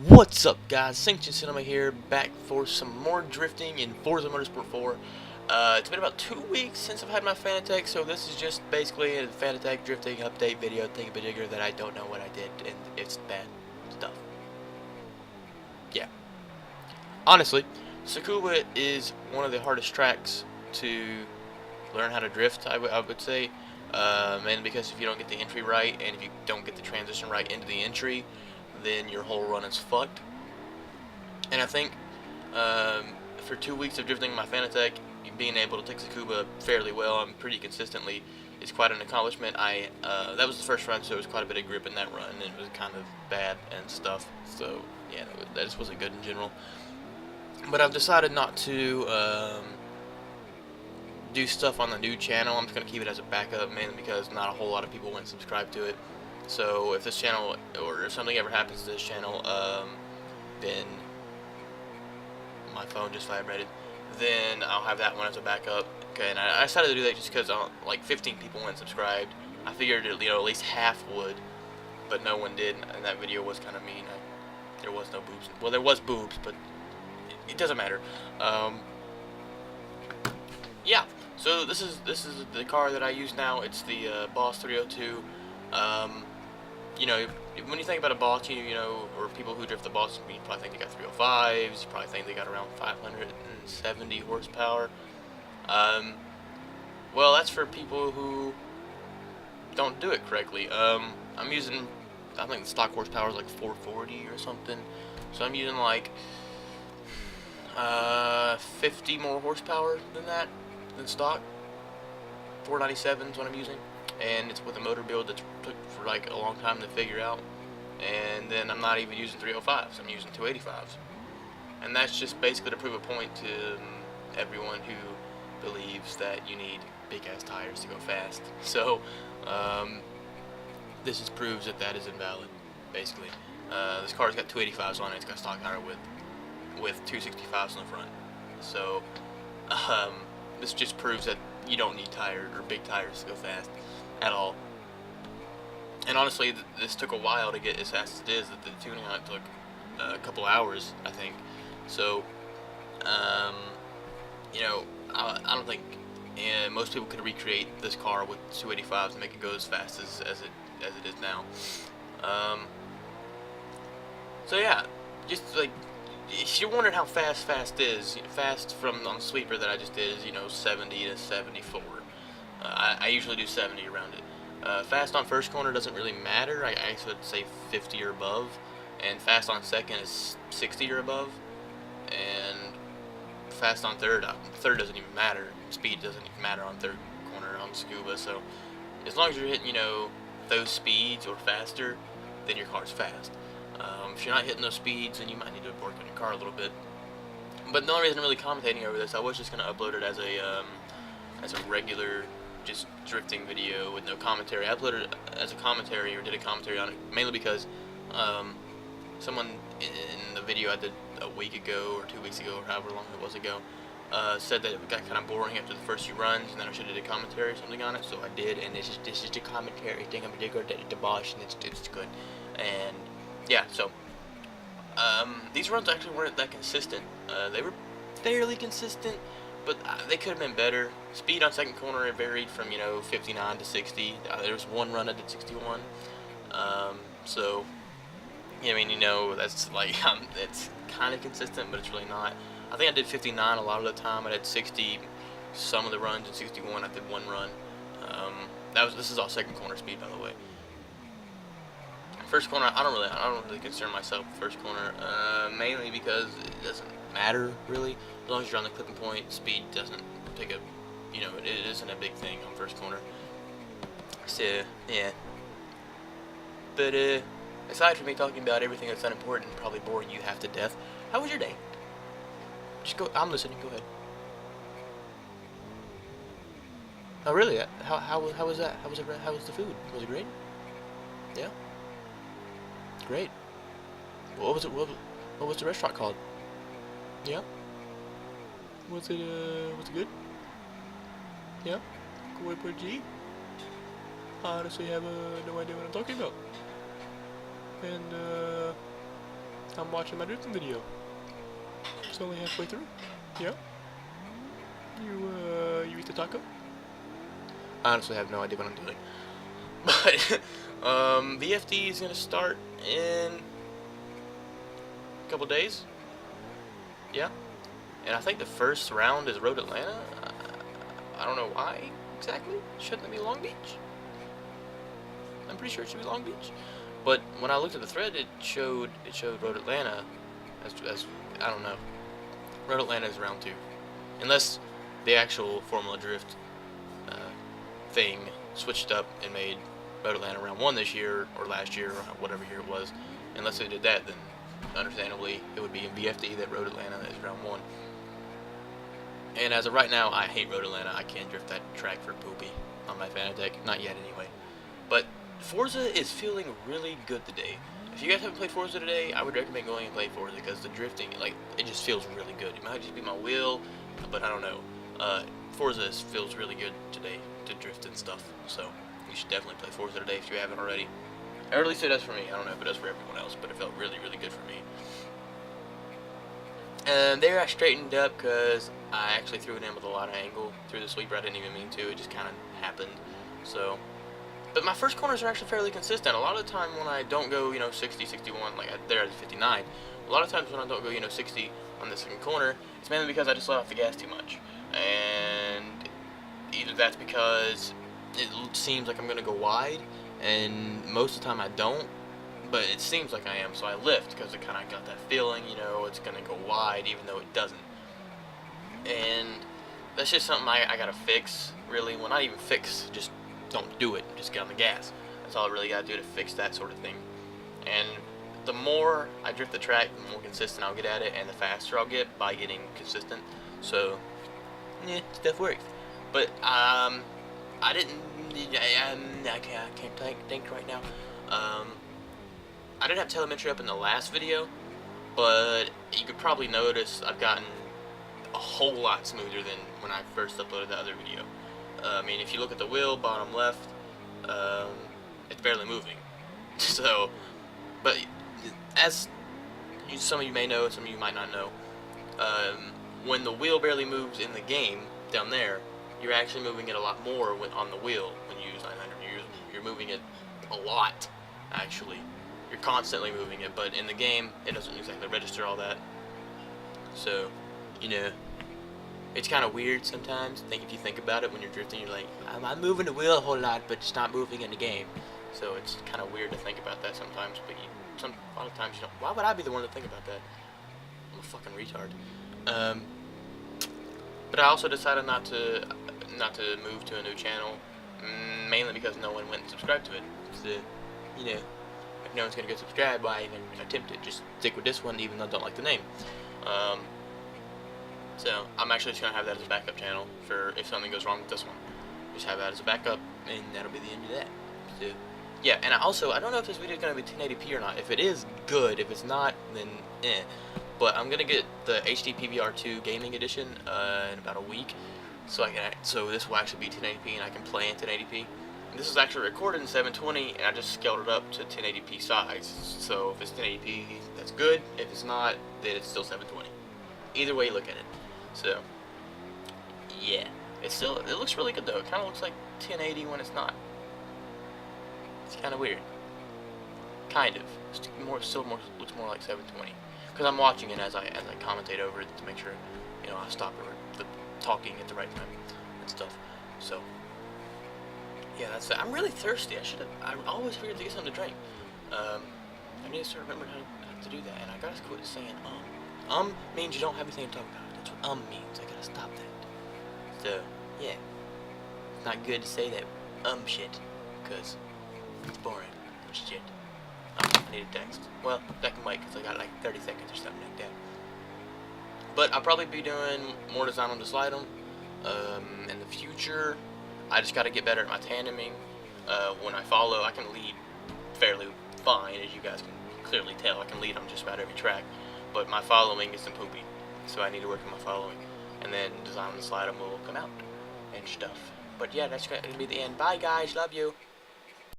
What's up, guys? Sanction Cinema here, back for some more drifting in Forza Motorsport 4. It's been about 2 weeks since I've had my Fanatec, so this is just basically a Fanatec drifting update video, thing particular that I don't know what I did, and it's bad stuff. Yeah. Honestly, Tsukuba is one of the hardest tracks to learn how to drift, I would say. Mainly because if you don't get the entry right, and if you don't get the transition right into the entry, then your whole run is fucked. And I think for 2 weeks of drifting my Fanatec, being able to take Tsukuba fairly well, pretty consistently, is quite an accomplishment. That was the first run, so it was quite a bit of grip in that run, and it was kind of bad and stuff. So yeah, that just wasn't good in general. But I've decided not to do stuff on the new channel. I'm just gonna keep it as a backup, mainly because not a whole lot of people went subscribe to it. So if this channel, or if something ever happens to this channel, then my phone just vibrated, then I'll have that one as a backup. Okay, and I decided to do that just because like 15 people went subscribed. I figured at least half would, but no one did, and that video was kind of mean. There was no boobs. Well, there was boobs, but it doesn't matter. Yeah. So this is the car that I use now. It's the Boss 302. You know, when you think about a Boss, you know, or people who drift the Boss, you probably think they got 305s. You probably think they got around 570 horsepower. Well, that's for people who don't do it correctly. I'm using, I think the stock horsepower is like 440 or something. So I'm using like 50 more horsepower than stock. 497 is what I'm using, and it's with a motor build that took for like a long time to figure out. And then I'm not even using 305s, I'm using 285s, and that's just basically to prove a point to everyone who believes that you need big ass tires to go fast. So this just proves that that is invalid, basically. This car's got 285s on it. It's got a stock tire with 265s on the front. So this just proves that you don't need big tires to go fast at all. And honestly, this took a while to get as fast as it is. The tuning on it took a couple hours, I think. So, you know, I don't think most people could recreate this car with 285s and make it go as fast as it is now. So yeah, just like, if you're wondering how fast is, fast from on the sweeper that I just did is, 70 to 74. I usually do 70 around it. Fast on first corner doesn't really matter. I would say 50 or above, and fast on second is 60 or above, and fast on third doesn't even matter. Speed doesn't even matter on third corner on Tsukuba. So as long as you're hitting, those speeds or faster, then your car's fast. If you're not hitting those speeds, then you might need to work on your car a little bit. But the only reason I'm really commentating over this, I was just going to upload it as a regular, just drifting video with no commentary. I uploaded it as a commentary, or did a commentary on it, mainly because someone in the video I did a week ago or 2 weeks ago, or however long it was ago, said that it got kind of boring after the first few runs, and then I should have did a commentary or something on it. So I did, and this is the commentary thing. I'm particular that the Bosch, and it's good. And yeah, so these runs actually weren't that consistent. They were fairly consistent, but they could have been better. Speed on second corner, it varied from 59 to 60. There was one run I did 61. So yeah, I mean, that's like it's kind of consistent, but it's really not. I think I did 59 a lot of the time. I did 60 some of the runs, and 61 I did one run. This is all second corner speed, by the way. First corner, I don't really concern myself with first corner, mainly because it doesn't matter really. As long as you're on the clipping point, speed doesn't take it isn't a big thing on first corner. So yeah. But aside from me talking about everything that's unimportant and probably boring you half to death, how was your day? Just go. I'm listening. Go ahead. Oh really? How was that? How was the food? Was it great? Yeah. Great. What was it? What was the restaurant called? Yeah. Was it good? Yeah. Good way to eat. I honestly have no idea what I'm talking about. And I'm watching my drifting video. It's only halfway through. Yeah. You eat the taco? I honestly have no idea what I'm doing. But VFD is gonna start in a couple days. Yeah. And I think the first round is Road Atlanta. I don't know why exactly. Shouldn't it be Long Beach? I'm pretty sure it should be Long Beach. But when I looked at the thread, it showed Road Atlanta as I don't know. Road Atlanta is round 2, unless the actual Formula Drift thing switched up and made Road Atlanta round 1 this year or last year or whatever year it was. Unless they did that, then understandably it would be in VFD that Road Atlanta is round 1. And as of right now, I hate Road Atlanta. I can't drift that track for poopy on my Fanatec. Not yet, anyway. But Forza is feeling really good today. If you guys haven't played Forza today, I would recommend going and play Forza because the drifting, like, it just feels really good. It might just be my wheel, but I don't know. Forza feels really good today to drift and stuff. So you should definitely play Forza today if you haven't already. Or at least it does for me. I don't know if it does for everyone else, but it felt really, really good for me. And there I straightened up because I actually threw it in with a lot of angle through the sweeper. I didn't even mean to. It just kind of happened. So, but my first corners are actually fairly consistent. A lot of the time when I don't go, 60, 61, like there at 59, a lot of times when I don't go, 60 on the second corner, it's mainly because I just let off the gas too much. And either that's because it seems like I'm going to go wide, and most of the time I don't, but it seems like I am, so I lift because it kind of got that feeling, it's going to go wide even though it doesn't. And that's just something I got to fix, really. Well, not even fix, just don't do it. Just get on the gas. That's all I really got to do to fix that sort of thing. And the more I drift the track, the more consistent I'll get at it, and the faster I'll get by getting consistent. So, yeah, stuff works. But, I can't think right now. I didn't have telemetry up in the last video, but you could probably notice I've gotten a whole lot smoother than when I first uploaded the other video. I mean, if you look at the wheel, bottom left, it's barely moving. So, but as some of you may know, some of you might not know, when the wheel barely moves in the game, down there, you're actually moving it a lot more on the wheel when you use 900. You're moving it a lot, actually. You're constantly moving it, but in the game, it doesn't exactly register all that. So, it's kind of weird sometimes. If you think about it, when you're drifting, you're like, I'm moving the wheel a whole lot, but it's not moving in the game. So it's kind of weird to think about that sometimes, but a lot of times you don't. Why would I be the one to think about that? I'm a fucking retard. But I also decided not to move to a new channel, mainly because no one went and subscribed to it. So, if no one's gonna go subscribe, why even attempt it? Just stick with this one, even though I don't like the name. So I'm actually just gonna have that as a backup channel for if something goes wrong with this one. Just have that as a backup, and that'll be the end of that. So, yeah, and I don't know if this video is gonna be 1080p or not. If it is, good. If it's not, then eh. But I'm gonna get the HD PVR2 gaming edition in about a week, so this will actually be 1080p, and I can play in 1080p. And this is actually recorded in 720, and I just scaled it up to 1080p size. So if it's 1080p, that's good. If it's not, then it's still 720. Either way you look at it. So yeah, it looks really good though. It kind of looks like 1080 when it's not. It's kind of weird. Kind of. Looks more like 720. Because I'm watching it as I commentate over it to make sure, I stop the talking at the right time and stuff. So, yeah, that's it. I'm really thirsty. I always forget to get something to drink. I need to start remembering how to do that, and I gotta quit saying means you don't have anything to talk about. That's what means. I gotta stop that. So, yeah. It's not good to say that shit, because it's boring. Shit. I need a text. Well, that can wait because I got like 30 seconds or something like that. But I'll probably be doing more design on the Slide'em in the future. I just got to get better at my tandeming. When I follow, I can lead fairly fine, as you guys can clearly tell. I can lead on just about every track, but my following is some poopy, so I need to work on my following. And then design on the Slide'em will come out and stuff. But yeah, that's going to be the end. Bye guys, love you.